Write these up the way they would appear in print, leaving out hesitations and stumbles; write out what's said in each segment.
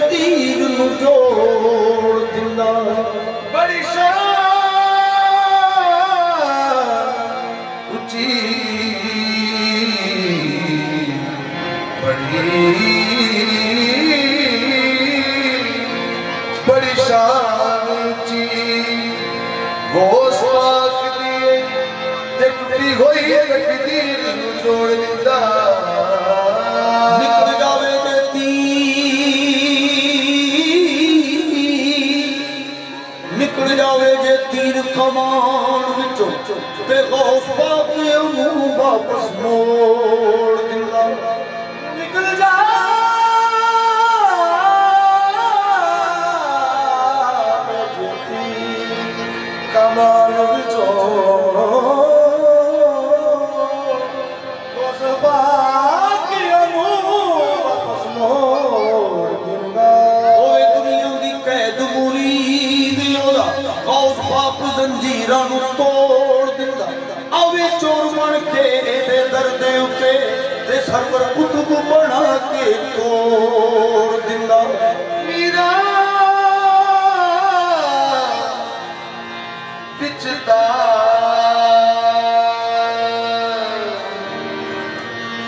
तकदीर नु जोड़ दिंदा बड़ी शान ऊंची बड़ी शान ऊंची वो स्वाक दिए ते टूटी हुई तकदीर नु जोड़ दिंदा निकल जावे जे निकल जावे जे तीर कमान विचों ते गौस पाक मुंह वापस मोड़ दिंदा निकल जा कमान विचों गौस पाक मुंह वापस मोड़ दिंदा ओए दुनिया दी कैद मुरीद ओदा गौस पाक जंजीरां नू तोड़ दिंदा आवे चोर बन के दे दर्द उते ते सरवर कुतुब बना के तोड़ दिंदा मीरा विचता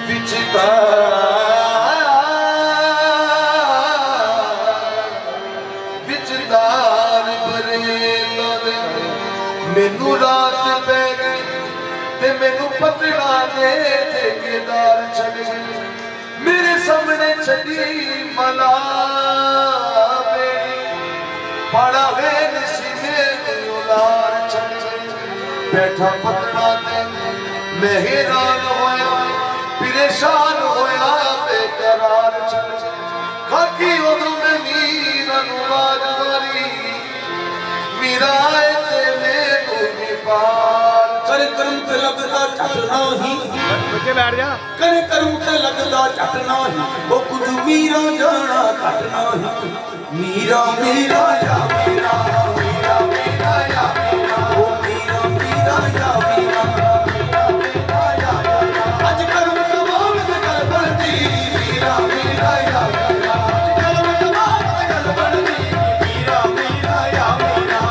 विचता विचदार बरेला दे मैनू रात पै गई ते मैनू पतड़ा दे ठेकेदार छड़ गए मेरे सामने छड़ी मला बेड़ी बड़ा वे नसीबे उलार छड़ गए बैठा पतड़ा दे मैं हैरान होया परेशान होया बेकरार छड़ गए खाकी उदों में मीर अनुवाद वाली मीरा ते मैनू निपार करे करम ते लगदा झट नाही बच्चे बैठ जा करे करम ते लगदा झट नाही वो कुछ मीरा जाना घट नाही मीरा मीरा या मीरा मीरा मीरा या मीरा वो मीरा मीरा या मीरा मीरा या आज करम तमाम ते गल बनदी मीरा मीरा या मीरा करम तमाम ते गल बनदी मीरा मीरा या मीरा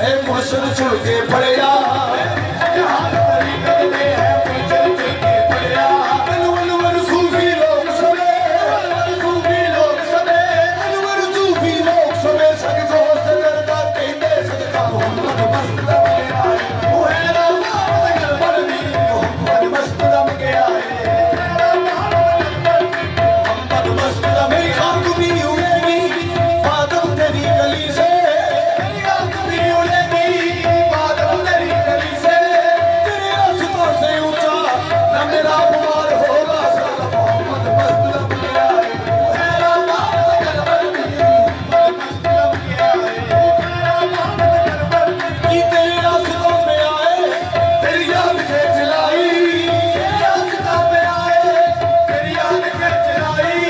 ਇਹ ਮੁਰਸ਼ਦ ਛੁੜ ਕੇ ਫੜਿਆ ਜਹਾਨ ਤਰੀਕਤ ਦੇ ਹੈ ਮੁਰਸ਼ਦ ਛੁੜ ਕੇ ਫੜਿਆ ਅਨਵਰ ਸੂਫੀ ਲੋਕ ਸਵੇ ਸੂਫੀ ਲੋਕ ਸਵੇ ਅਨਵਰ ਸੂਫੀ ਲੋਕ ਸਵੇ ਸਗ ਜ਼ੋਰ ਕਰਦਾ ਕਹਿੰਦੇ ਸਦਕਾ ਮੁਹੰਮਦ ਮਸਤ ਦਮ ਕੇ ਆਏ ਉਹ ਹੈ ਰਾਮਾ ਮਗਰ ਬੜਦੀ ਮੁਹੰਮਦ ਮਸਤ ਦਮ ਕੇ ਆਏ ਮੁਹੰਮਦ ਮਸਤ ਦਮ ਮੇਰੀ ਖਾਕ ਵੀ ਉੜੇਗੀ ਬਾਦਲ ਤੇਰੀ ਗਲੀ ਸੇ ਮੇਰੀ ਖਾਕ ਵੀ उड़ेगी बादल तेरी गली से तेरे आंसुओं से ऊंचा न मेरा खुमार होगा साला मोहम्मद मस्त दम के आए है रामा मगर बरदी मोहम्मद मस्त दम के आए रामा मगर बरदी की तेरे आंसुओं में आए तेरी याद के जलाई तेरे आंसुओं में आए तेरी याद के जलाई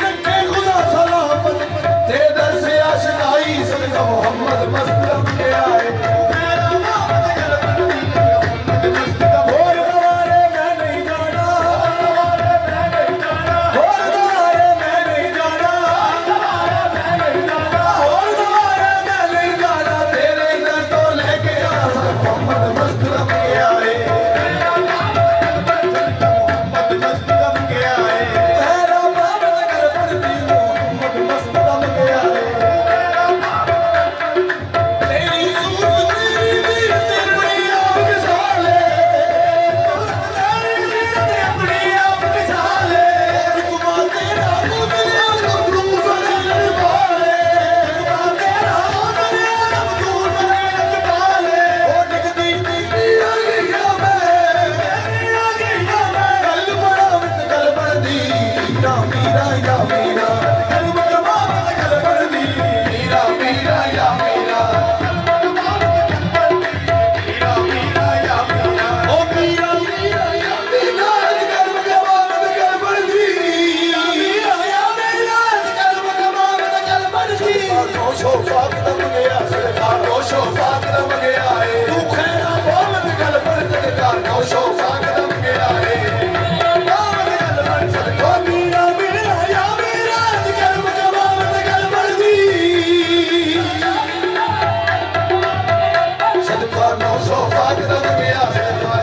रखे खुदा सलामत तेरे दर से आशनाई सदका मोहम्मद मस्त दम के आए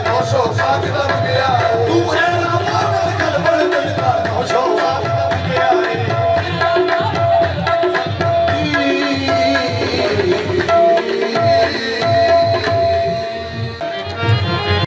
No so fuck them, yeah.